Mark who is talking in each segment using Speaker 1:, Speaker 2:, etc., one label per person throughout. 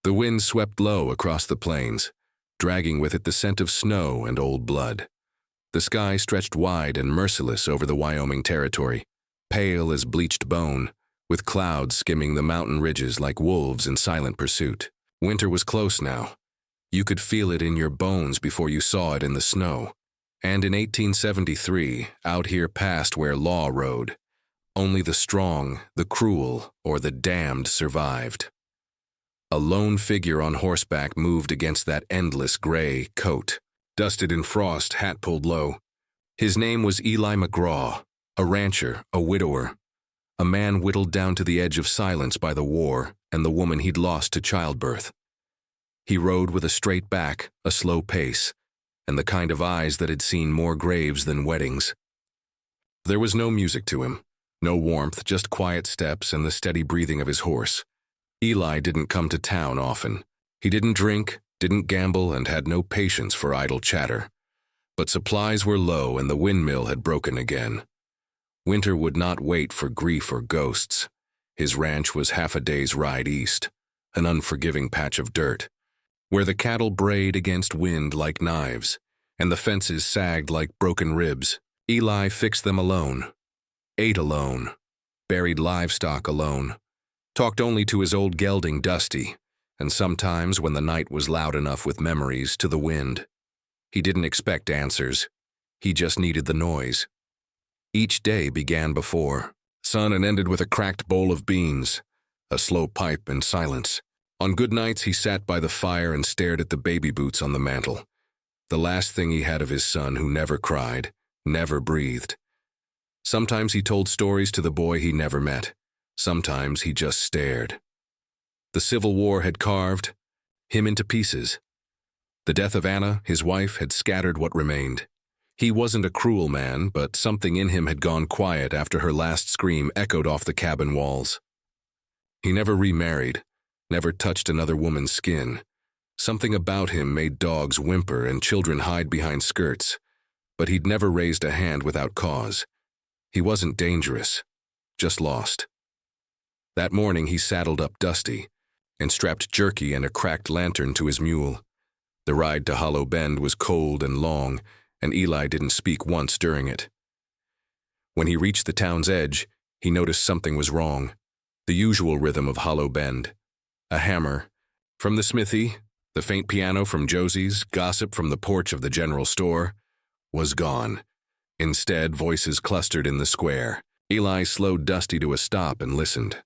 Speaker 1: The wind swept low across the plains, dragging with it the scent of snow and old blood. The sky stretched wide and merciless over the Wyoming territory, pale as bleached bone, with clouds skimming the mountain ridges like wolves in silent pursuit. Winter was close now. You could feel it in your bones before you saw it in the snow. And in 1873, out here past where law rode, only the strong, the cruel, or the damned survived. A lone figure on horseback moved against that endless gray coat, dusted in frost, hat pulled low. His name was Eli McGraw, a rancher, a widower, a man whittled down to the edge of silence by the war and the woman he'd lost to childbirth. He rode with a straight back, a slow pace, and the kind of eyes that had seen more graves than weddings. There was no music to him, no warmth, just quiet steps and the steady breathing of his horse. Eli didn't come to town often. He didn't drink, didn't gamble, and had no patience for idle chatter. But supplies were low and the windmill had broken again. Winter would not wait for grief or ghosts. His ranch was half a day's ride east, an unforgiving patch of dirt, where the cattle brayed against wind like knives, and the fences sagged like broken ribs. Eli fixed them alone, ate alone, buried livestock alone, talked only to his old gelding Dusty, and sometimes, when the night was loud enough with memories, to the wind. He didn't expect answers. He just needed the noise. Each day began before sun and ended with a cracked bowl of beans, a slow pipe and silence. On good nights he sat by the fire and stared at the baby boots on the mantel, the last thing he had of his son who never cried, never breathed. Sometimes he told stories to the boy he never met. Sometimes he just stared. The Civil War had carved him into pieces. The death of Anna, his wife, had scattered what remained. He wasn't a cruel man, but something in him had gone quiet after her last scream echoed off the cabin walls. He never remarried, never touched another woman's skin. Something about him made dogs whimper and children hide behind skirts, but he'd never raised a hand without cause. He wasn't dangerous, just lost. That morning he saddled up Dusty and strapped jerky and a cracked lantern to his mule. The ride to Hollow Bend was cold and long, and Eli didn't speak once during it. When he reached the town's edge, he noticed something was wrong. The usual rhythm of Hollow Bend. A hammer from the smithy, the faint piano from Josie's, gossip from the porch of the general store, was gone. Instead, voices clustered in the square. Eli slowed Dusty to a stop and listened.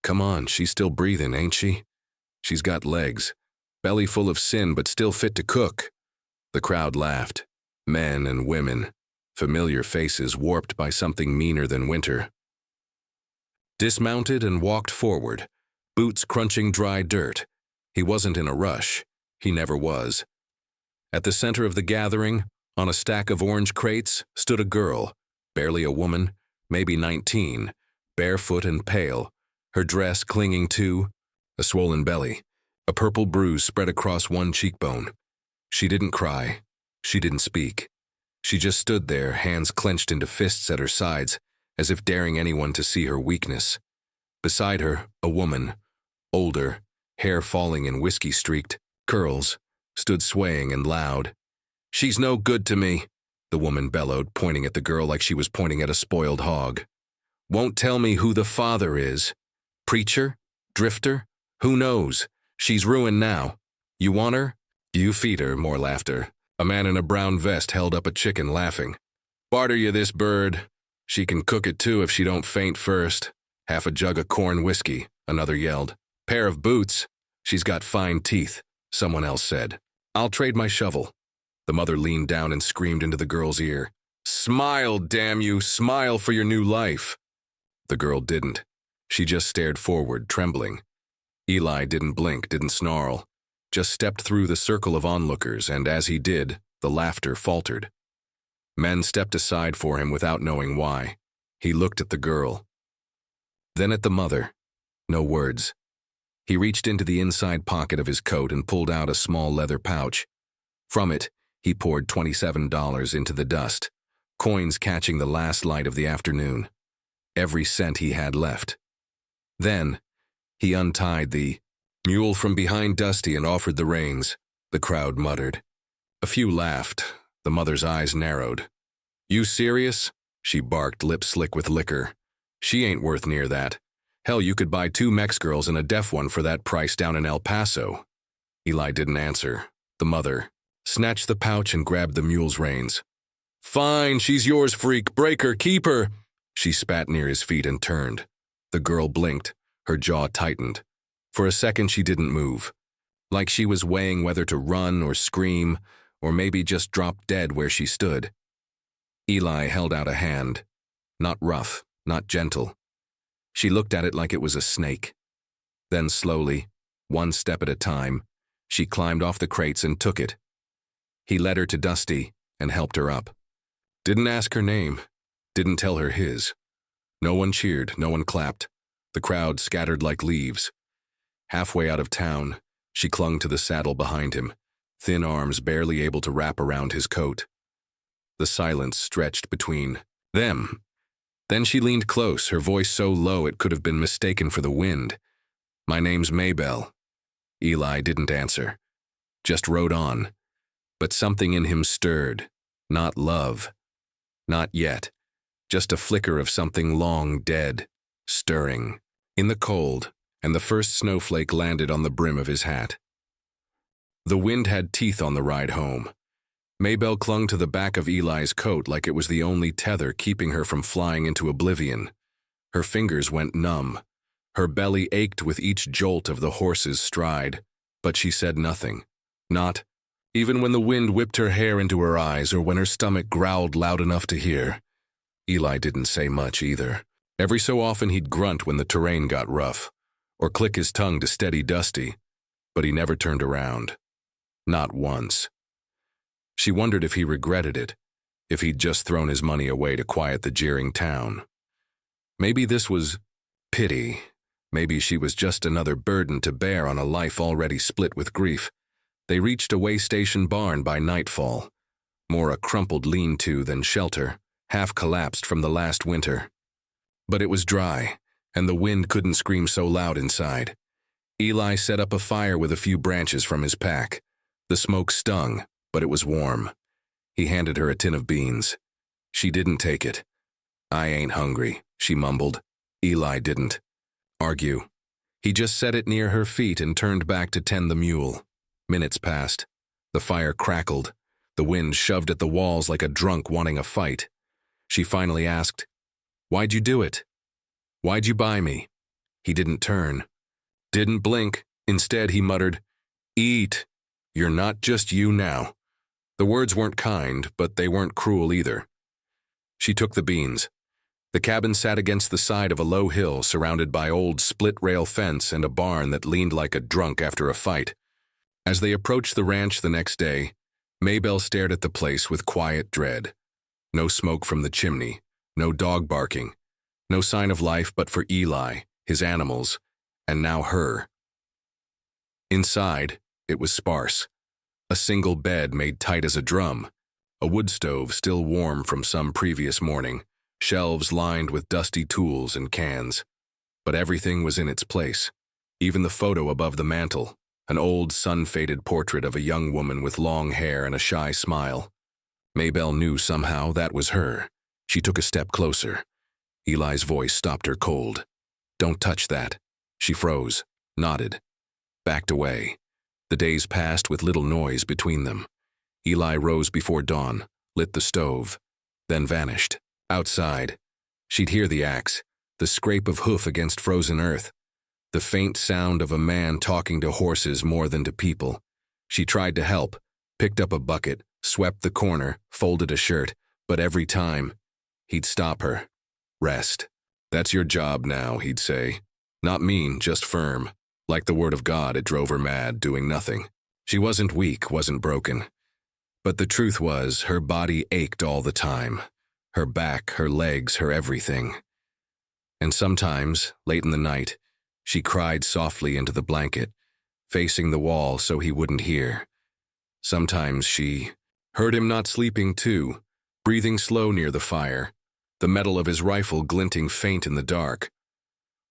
Speaker 1: Come on, she's still breathing, ain't she? She's got legs, belly full of sin but still fit to cook. The crowd laughed. Men and women, familiar faces warped by something meaner than winter. Dismounted and walked forward, boots crunching dry dirt. He wasn't in a rush. He never was. At the center of the gathering, on a stack of orange crates, stood a girl, barely a woman, maybe 19, barefoot and pale, her dress clinging to a swollen belly. A purple bruise spread across one cheekbone. She didn't cry. She didn't speak. She just stood there, hands clenched into fists at her sides, as if daring anyone to see her weakness. Beside her, a woman, older, hair falling and whiskey-streaked, curls, stood swaying and loud. She's no good to me, the woman bellowed, pointing at the girl like she was pointing at a spoiled hog. Won't tell me who the father is. Preacher? Drifter? Who knows? She's ruined now. You want her? You feed her, more laughter. A man in a brown vest held up a chicken, laughing. Barter you this bird. She can cook it too if she don't faint first. Half a jug of corn whiskey, another yelled. Pair of boots. She's got fine teeth, someone else said. I'll trade my shovel. The mother leaned down and screamed into the girl's ear. Smile, damn you, smile for your new life. The girl didn't. She just stared forward, trembling. Eli didn't blink, didn't snarl. Just stepped through the circle of onlookers, and as he did, the laughter faltered. Men stepped aside for him without knowing why. He looked at the girl. Then at the mother. No words. He reached into the inside pocket of his coat and pulled out a small leather pouch. From it, he poured $27 into the dust, coins catching the last light of the afternoon. Every cent he had left. Then, he untied the Mule from behind Dusty and offered the reins. The crowd muttered. A few laughed. The mother's eyes narrowed. You serious? She barked, lips slick with liquor. She ain't worth near that. Hell, you could buy 2 Mex girls and a deaf one for that price down in El Paso. Eli didn't answer. The mother snatched the pouch and grabbed the mule's reins. Fine, she's yours, freak. Break her, keep her. She spat near his feet and turned. The girl blinked. Her jaw tightened. For a second, she didn't move. Like she was weighing whether to run or scream, or maybe just drop dead where she stood. Eli held out a hand. Not rough, not gentle. She looked at it like it was a snake. Then slowly, one step at a time, she climbed off the crates and took it. He led her to Dusty and helped her up. Didn't ask her name. Didn't tell her his. No one cheered, no one clapped. The crowd scattered like leaves. Halfway out of town, she clung to the saddle behind him, thin arms barely able to wrap around his coat. The silence stretched between them. Then she leaned close, her voice so low it could have been mistaken for the wind. My name's Maybelle. Eli didn't answer, just rode on. But something in him stirred. Not love. Not yet. Just a flicker of something long dead, stirring. In the cold, and the first snowflake landed on the brim of his hat. The wind had teeth on the ride home. Maybelle clung to the back of Eli's coat like it was the only tether keeping her from flying into oblivion. Her fingers went numb. Her belly ached with each jolt of the horse's stride, but she said nothing. Not even when the wind whipped her hair into her eyes or when her stomach growled loud enough to hear. Eli didn't say much either. Every so often he'd grunt when the terrain got rough, or click his tongue to steady Dusty, but he never turned around. Not once. She wondered if he regretted it, if he'd just thrown his money away to quiet the jeering town. Maybe this was pity. Maybe she was just another burden to bear on a life already split with grief. They reached a way-station barn by nightfall, more a crumpled lean-to than shelter, half collapsed from the last winter. But it was dry, and the wind couldn't scream so loud inside. Eli set up a fire with a few branches from his pack. The smoke stung, but it was warm. He handed her a tin of beans. She didn't take it. I ain't hungry, she mumbled. Eli didn't argue. He just set it near her feet and turned back to tend the mule. Minutes passed. The fire crackled. The wind shoved at the walls like a drunk wanting a fight. She finally asked, Why'd you do it? Why'd you buy me? He didn't turn. Didn't blink. Instead, he muttered, Eat. You're not just you now. The words weren't kind, but they weren't cruel either. She took the beans. The cabin sat against the side of a low hill surrounded by old split-rail fence and a barn that leaned like a drunk after a fight. As they approached the ranch the next day, Maybelle stared at the place with quiet dread. No smoke from the chimney, no dog barking, no sign of life but for Eli, his animals, and now her. Inside, it was sparse. A single bed made tight as a drum, a wood stove still warm from some previous morning, shelves lined with dusty tools and cans. But everything was in its place, even the photo above the mantel, an old sun-faded portrait of a young woman with long hair and a shy smile. Maybelle knew somehow that was her. She took a step closer. Eli's voice stopped her cold. Don't touch that. She froze, nodded, backed away. The days passed with little noise between them. Eli rose before dawn, lit the stove, then vanished. Outside, she'd hear the axe, the scrape of hoof against frozen earth, the faint sound of a man talking to horses more than to people. She tried to help, picked up a bucket, swept the corner, folded a shirt, but every time, he'd stop her. Rest. That's your job now, he'd say. Not mean, just firm. Like the word of God, it drove her mad, doing nothing. She wasn't weak, wasn't broken. But the truth was, her body ached all the time. Her back, her legs, her everything. And sometimes, late in the night, she cried softly into the blanket, facing the wall so he wouldn't hear. Sometimes she heard him not sleeping too, breathing slow near the fire, the metal of his rifle glinting faint in the dark.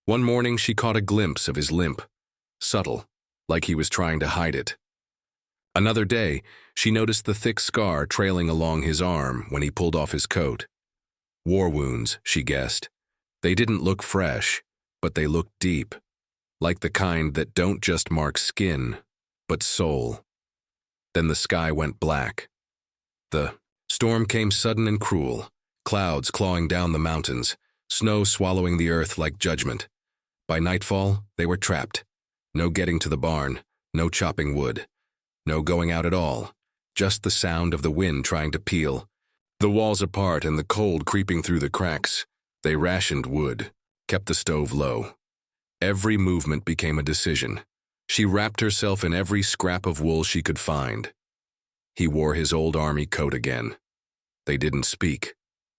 Speaker 1: One morning she caught a glimpse of his limp, subtle, like he was trying to hide it. Another day, she noticed the thick scar trailing along his arm when he pulled off his coat. War wounds, she guessed. They didn't look fresh, but they looked deep, like the kind that don't just mark skin, but soul. Then the sky went black. The storm came sudden and cruel, clouds clawing down the mountains, snow swallowing the earth like judgment. By nightfall, they were trapped. No getting to the barn, no chopping wood, no going out at all, just the sound of the wind trying to peel, the walls apart and the cold creeping through the cracks. They rationed wood, kept the stove low. Every movement became a decision. She wrapped herself in every scrap of wool she could find. He wore his old army coat again. They didn't speak,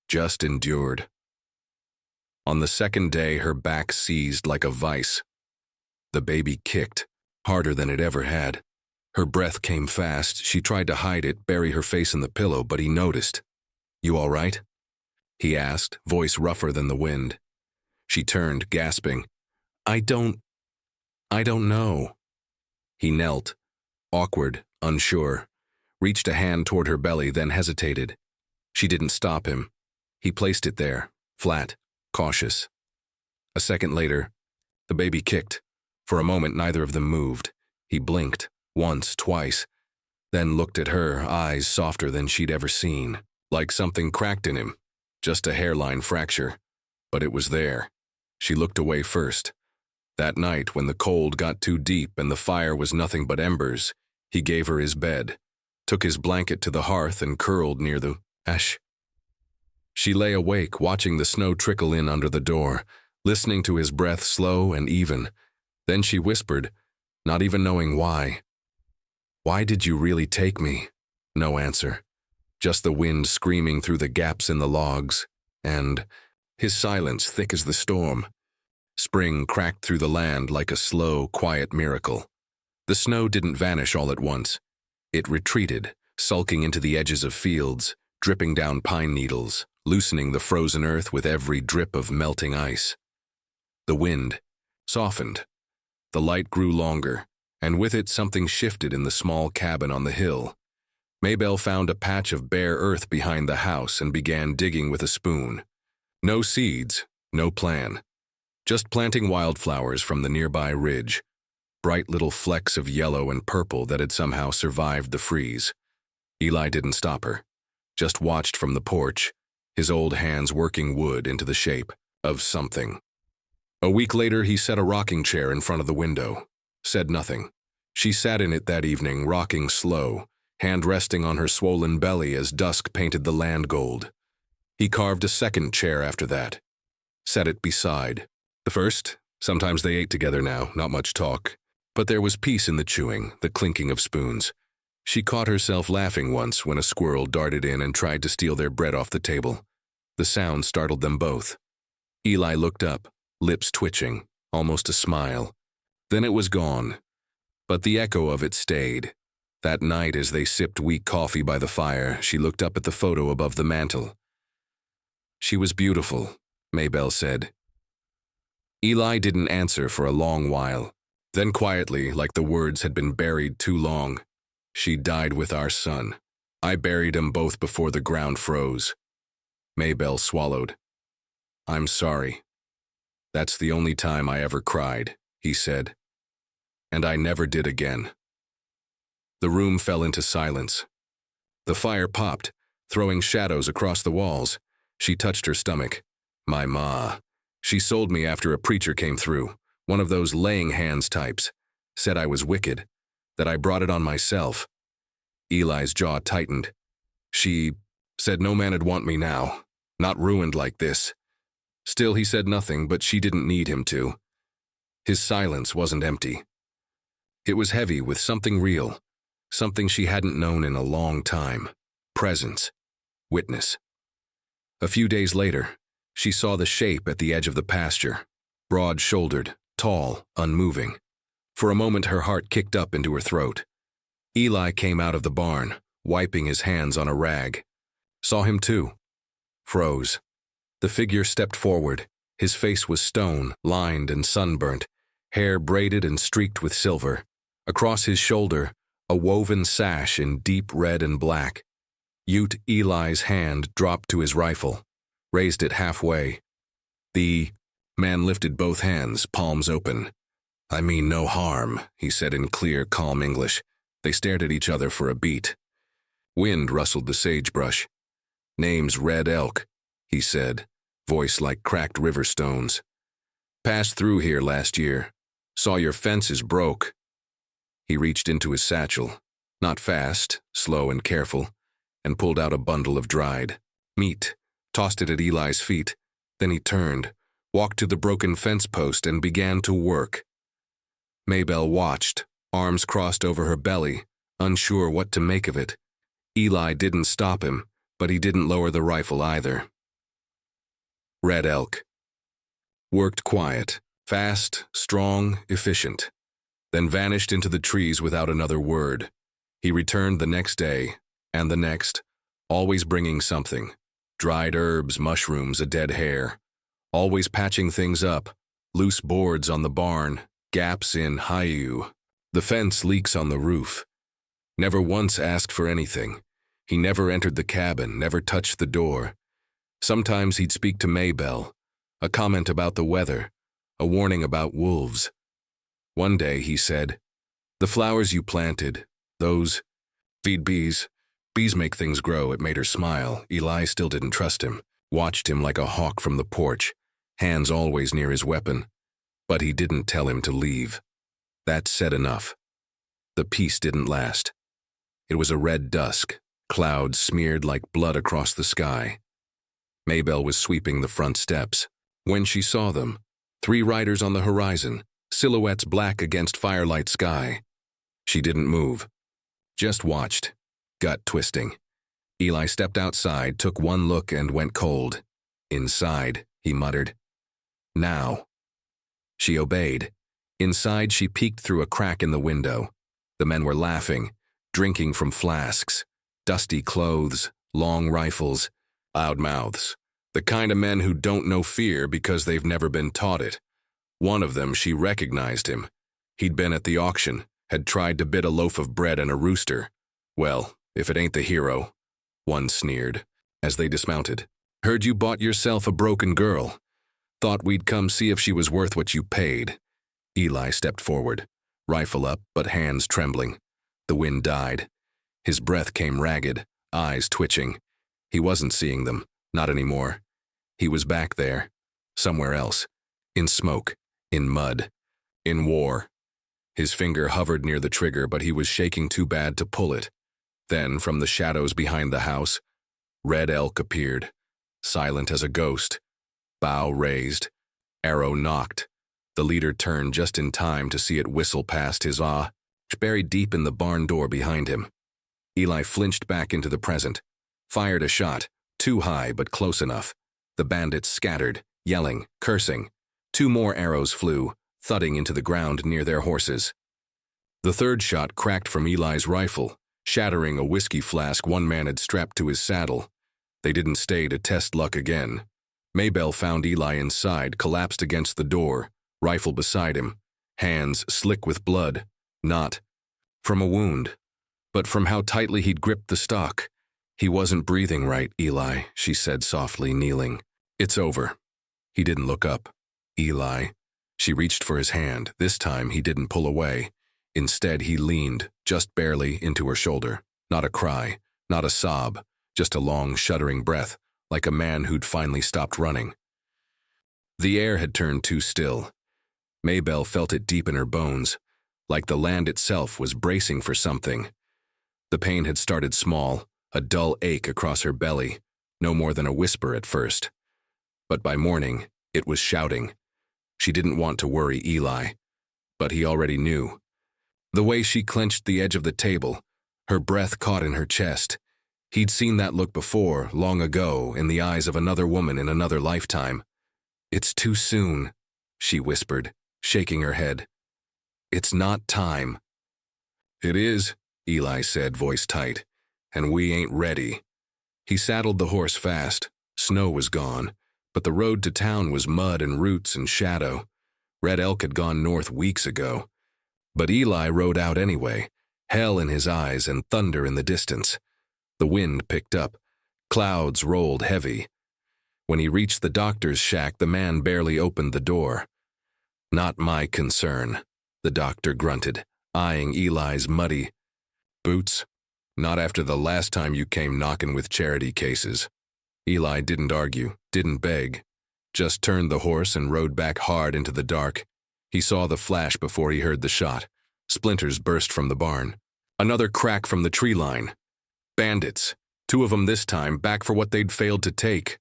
Speaker 1: just endured. On the second day, her back seized like a vice. The baby kicked, harder than it ever had. Her breath came fast. She tried to hide it, bury her face in the pillow, but he noticed. "You all right?" he asked, voice rougher than the wind. She turned, gasping. I don't know." He knelt, awkward, unsure, reached a hand toward her belly, then hesitated. She didn't stop him. He placed it there, flat, cautious. A second later, the baby kicked. For a moment, neither of them moved. He blinked, once, twice, then looked at her, eyes softer than she'd ever seen, like something cracked in him, just a hairline fracture. But it was there. She looked away first. That night, when the cold got too deep and the fire was nothing but embers, he gave her his bed, took his blanket to the hearth and curled near the ash. She lay awake, watching the snow trickle in under the door, listening to his breath slow and even. Then she whispered, not even knowing why. "Why did you really take me?" No answer. Just the wind screaming through the gaps in the logs, and his silence thick as the storm. Spring cracked through the land like a slow, quiet miracle. The snow didn't vanish all at once. It retreated, sulking into the edges of fields, dripping down pine needles, loosening the frozen earth with every drip of melting ice. The wind softened. The light grew longer, and with it something shifted in the small cabin on the hill. Maybelle found a patch of bare earth behind the house and began digging with a spoon. No seeds, no plan. Just planting wildflowers from the nearby ridge, bright little flecks of yellow and purple that had somehow survived the freeze. Eli didn't stop her, just watched from the porch, his old hands working wood into the shape of something. A week later, he set a rocking chair in front of the window, said nothing. She sat in it that evening, rocking slow, hand resting on her swollen belly as dusk painted the land gold. He carved a second chair after that, set it beside. The first, sometimes they ate together now, not much talk, but there was peace in the chewing, the clinking of spoons. She caught herself laughing once when a squirrel darted in and tried to steal their bread off the table. The sound startled them both. Eli looked up, lips twitching, almost a smile. Then it was gone, but the echo of it stayed. That night, as they sipped weak coffee by the fire, she looked up at the photo above the mantel. She was beautiful, Maybelle said. Eli didn't answer for a long while. Then quietly, like the words had been buried too long, "She died with our son. I buried 'em both before the ground froze." Maybelle swallowed. "I'm sorry. That's the only time I ever cried," he said. "And I never did again." The room fell into silence. The fire popped, throwing shadows across the walls. She touched her stomach. "My ma. She sold me after a preacher came through, one of those laying hands types. Said I was wicked, that I brought it on myself." Eli's jaw tightened. "She said no man'd want me now, not ruined like this." Still, he said nothing, but she didn't need him to. His silence wasn't empty. It was heavy with something real, something she hadn't known in a long time. Presence. Witness. A few days later, she saw the shape at the edge of the pasture, broad-shouldered, tall, unmoving. For a moment, her heart kicked up into her throat. Eli came out of the barn, wiping his hands on a rag. Saw him too. Froze. The figure stepped forward. His face was stone, lined and sunburnt, hair braided and streaked with silver. Across his shoulder, a woven sash in deep red and black. Ute Eli's hand dropped to his rifle, raised it halfway. The man lifted both hands, palms open. "I mean no harm," he said in clear, calm English. They stared at each other for a beat. Wind rustled the sagebrush. "Name's Red Elk," he said, voice like cracked river stones. "Passed through here last year. Saw your fences broke." He reached into his satchel, not fast, slow and careful, and pulled out a bundle of dried meat, tossed it at Eli's feet. Then he turned, walked to the broken fence post, and began to work. Maybelle watched, arms crossed over her belly, unsure what to make of it. Eli didn't stop him, but he didn't lower the rifle either. Red Elk worked quiet, fast, strong, efficient, then vanished into the trees without another word. He returned the next day, and the next, always bringing something. Dried herbs, mushrooms, a dead hare. Always patching things up, loose boards on the barn, gaps in hayou, the fence leaks on the roof. Never once asked for anything. He never entered the cabin, never touched the door. Sometimes he'd speak to Maybelle, a comment about the weather, a warning about wolves. One day he said, "The flowers you planted, those feed bees. Bees make things grow." It made her smile. Eli still didn't trust him, watched him like a hawk from the porch, hands always near his weapon. But he didn't tell him to leave. That said enough. The peace didn't last. It was a red dusk, clouds smeared like blood across the sky. Maybelle was sweeping the front steps. When she saw them, 3 riders on the horizon, silhouettes black against firelight sky. She didn't move, just watched, gut twisting. Eli stepped outside, took one look, and went cold. "Inside," he muttered. "Now." She obeyed. Inside, she peeked through a crack in the window. The men were laughing, drinking from flasks, dusty clothes, long rifles, loud mouths. The kind of men who don't know fear because they've never been taught it. One of them, she recognized him. He'd been at the auction, had tried to bid a loaf of bread and a rooster. "Well, if it ain't the hero," one sneered, as they dismounted. "Heard you bought yourself a broken girl. Thought we'd come see if she was worth what you paid." Eli stepped forward, rifle up, but hands trembling. The wind died. His breath came ragged, eyes twitching. He wasn't seeing them, not anymore. He was back there, somewhere else, in smoke, in mud, in war. His finger hovered near the trigger, but he was shaking too bad to pull it. Then, from the shadows behind the house, Red Elk appeared, silent as a ghost. Bow raised, arrow knocked. The leader turned just in time to see it whistle past his buried deep in the barn door behind him. Eli flinched back into the present, fired a shot, too high but close enough. The bandits scattered, yelling, cursing. 2 more arrows flew, thudding into the ground near their horses. The third shot cracked from Eli's rifle, shattering a whiskey flask one man had strapped to his saddle. They didn't stay to test luck again. Maybelle found Eli inside, collapsed against the door, rifle beside him, hands slick with blood, not from a wound, but from how tightly he'd gripped the stock. "He wasn't breathing right, Eli," she said softly, kneeling. "It's over." He didn't look up. "Eli." She reached for his hand. This time he didn't pull away. Instead, he leaned, just barely, into her shoulder. Not a cry, not a sob, just a long, shuddering breath, like a man who'd finally stopped running. The air had turned too still. Maybelle felt it deep in her bones, like the land itself was bracing for something. The pain had started small, a dull ache across her belly, no more than a whisper at first. But by morning, it was shouting. She didn't want to worry Eli, but he already knew. The way she clenched the edge of the table, her breath caught in her chest. He'd seen that look before, long ago, in the eyes of another woman in another lifetime. "It's too soon," she whispered, shaking her head. "It's not time." "It is," Eli said, voice tight, "and we ain't ready." He saddled the horse fast. Snow was gone, but the road to town was mud and roots and shadow. Red Elk had gone north weeks ago. But Eli rode out anyway, hell in his eyes and thunder in the distance. The wind picked up. Clouds rolled heavy. When he reached the doctor's shack, the man barely opened the door. "Not my concern," the doctor grunted, eyeing Eli's muddy boots. "Not after the last time you came knocking with charity cases." Eli didn't argue, didn't beg, just turned the horse and rode back hard into the dark. He saw the flash before he heard the shot. Splinters burst from the barn. Another crack from the tree line. Bandits, 2 of them this time, back for what they'd failed to take.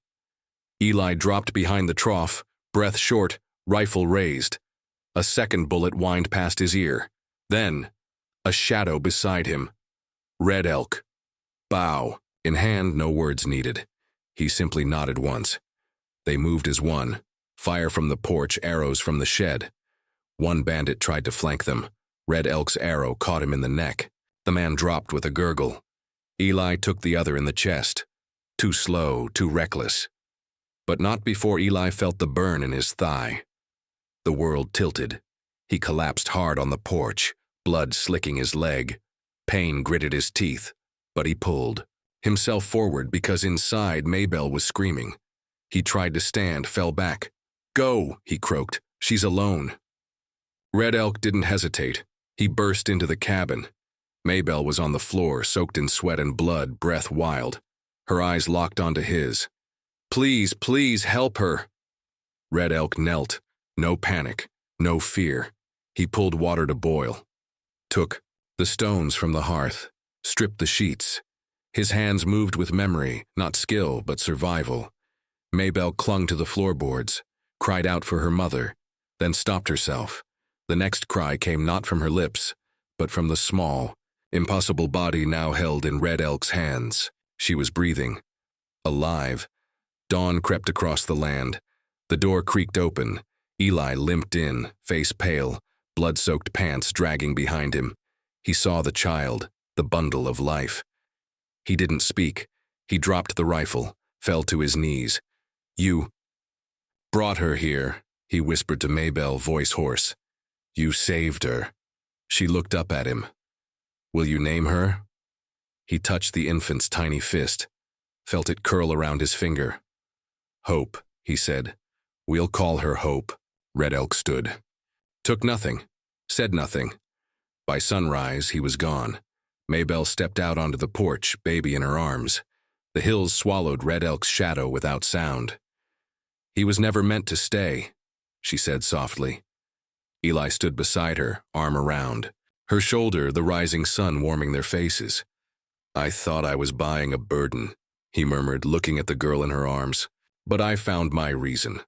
Speaker 1: Eli dropped behind the trough, breath short, rifle raised. A second bullet whined past his ear. Then, a shadow beside him. Red elk. Bow. In hand, no words needed. He simply nodded once. They moved as one. Fire from the porch, arrows from the shed. One bandit tried to flank them. Red elk's arrow caught him in the neck. The man dropped with a gurgle. Eli took the other in the chest. Too slow, too reckless. But not before Eli felt the burn in his thigh. The world tilted. He collapsed hard on the porch, blood slicking his leg. Pain gritted his teeth, but he pulled himself forward because inside Maybelle was screaming. He tried to stand, fell back. "Go," he croaked. "She's alone." Red Elk didn't hesitate. He burst into the cabin. Maybelle was on the floor, soaked in sweat and blood, breath wild. Her eyes locked onto his. "Please, please help her." Red Elk knelt. No panic, no fear. He pulled water to boil. Took the stones from the hearth, stripped the sheets. His hands moved with memory, not skill, but survival. Maybelle clung to the floorboards, cried out for her mother, then stopped herself. The next cry came not from her lips, but from the small, impossible body now held in Red Elk's hands. She was breathing. Alive. Dawn crept across the land. The door creaked open. Eli limped in, face pale, blood-soaked pants dragging behind him. He saw the child, the bundle of life. He didn't speak. He dropped the rifle, fell to his knees. "You brought her here," he whispered to Maybelle, voice hoarse. "You saved her." She looked up at him. "Will you name her?" He touched the infant's tiny fist, felt it curl around his finger. "Hope," he said. "We'll call her Hope." Red Elk stood. Took nothing, said nothing. By sunrise, he was gone. Maybelle stepped out onto the porch, baby in her arms. The hills swallowed Red Elk's shadow without sound. "He was never meant to stay," she said softly. Eli stood beside her, arm around. Her shoulder, the rising sun warming their faces. "I thought I was buying a burden," he murmured, looking at the girl in her arms. "But I found my reason."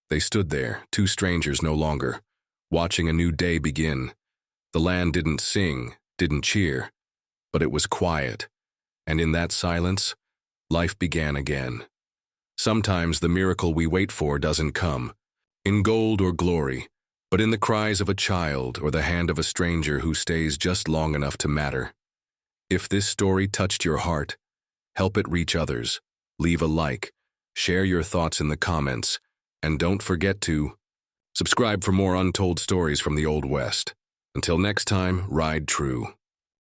Speaker 1: They stood there, 2 strangers no longer, watching a new day begin. The land didn't sing, didn't cheer, but it was quiet, and in that silence, life began again. Sometimes the miracle we wait for doesn't come, in gold or glory, but in the cries of a child or the hand of a stranger who stays just long enough to matter. If this story touched your heart, help it reach others. Leave a like, share your thoughts in the comments, and don't forget to subscribe for more untold stories from the Old West. Until next time, ride true.